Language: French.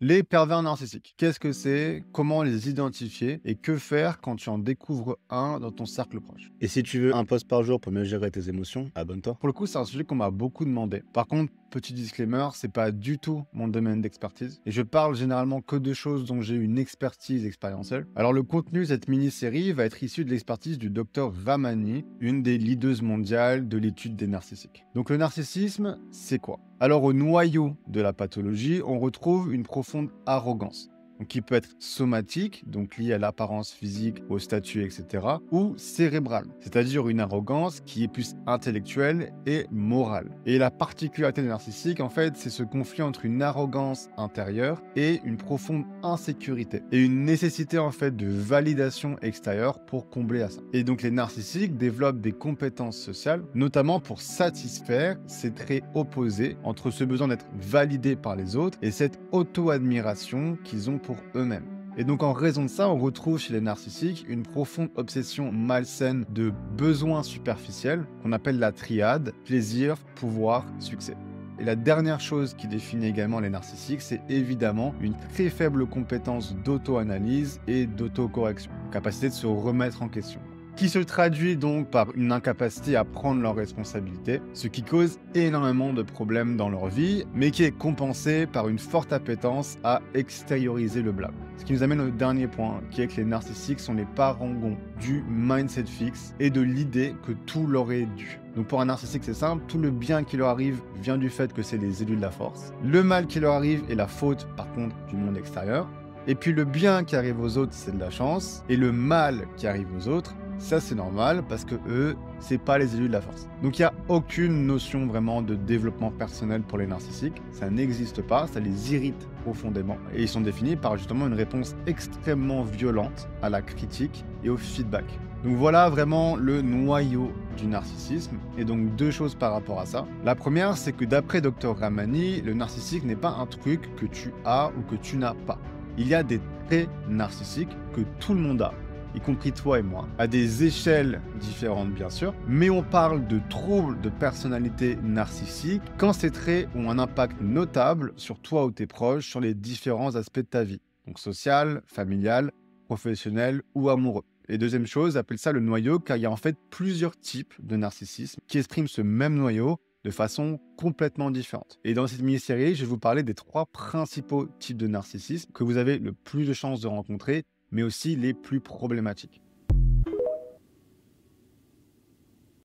Les pervers narcissiques, qu'est-ce que c'est? Comment les identifier? Et que faire quand tu en découvres un dans ton cercle proche? Et si tu veux un post par jour pour mieux gérer tes émotions, abonne-toi. Pour le coup, c'est un sujet qu'on m'a beaucoup demandé. Par contre, petit disclaimer, c'est pas du tout mon domaine d'expertise. Et je parle généralement que de choses dont j'ai une expertise expérientielle. Alors, le contenu de cette mini-série va être issu de l'expertise du docteur Ramani, une des leaders mondiales de l'étude des narcissiques. Donc, le narcissisme, c'est quoi? Alors, au noyau de la pathologie, on retrouve une profonde arrogance, donc qui peut être somatique, donc liée à l'apparence physique, au statut, etc., ou cérébrale, c'est-à-dire une arrogance qui est plus intellectuelle et morale. Et la particularité des narcissiques, en fait, c'est ce conflit entre une arrogance intérieure et une profonde insécurité, et une nécessité, en fait, de validation extérieure pour combler à ça. Et donc, les narcissiques développent des compétences sociales, notamment pour satisfaire ces traits opposés entre ce besoin d'être validé par les autres et cette auto-admiration qu'ils ont pour eux-mêmes. Et donc en raison de ça, on retrouve chez les narcissiques une profonde obsession malsaine de besoins superficiels qu'on appelle la triade, plaisir, pouvoir, succès. Et la dernière chose qui définit également les narcissiques, c'est évidemment une très faible compétence d'auto-analyse et d'auto-correction, capacité de se remettre en question, qui se traduit donc par une incapacité à prendre leurs responsabilités, ce qui cause énormément de problèmes dans leur vie, mais qui est compensé par une forte appétence à extérioriser le blâme. Ce qui nous amène au dernier point, qui est que les narcissiques sont les parangons du mindset fixe et de l'idée que tout leur est dû. Donc pour un narcissique, c'est simple, tout le bien qui leur arrive vient du fait que c'est les élus de la force. Le mal qui leur arrive est la faute, par contre, du monde extérieur. Et puis le bien qui arrive aux autres, c'est de la chance. Et le mal qui arrive aux autres, ça, c'est normal parce que eux, c'est pas les élus de la force. Donc, il n'y a aucune notion vraiment de développement personnel pour les narcissiques. Ça n'existe pas, ça les irrite profondément. Et ils sont définis par justement une réponse extrêmement violente à la critique et au feedback. Donc voilà vraiment le noyau du narcissisme. Et donc deux choses par rapport à ça. La première, c'est que d'après Dr Ramani, le narcissique n'est pas un truc que tu as ou que tu n'as pas. Il y a des traits narcissiques que tout le monde a, y compris toi et moi, à des échelles différentes bien sûr, mais on parle de troubles de personnalité narcissique quand ces traits ont un impact notable sur toi ou tes proches sur les différents aspects de ta vie, donc social, familial, professionnel ou amoureux. Et deuxième chose, appelle ça le noyau, car il y a en fait plusieurs types de narcissisme qui expriment ce même noyau de façon complètement différente. Et dans cette mini-série, je vais vous parler des 3 principaux types de narcissisme que vous avez le plus de chances de rencontrer, mais aussi les plus problématiques.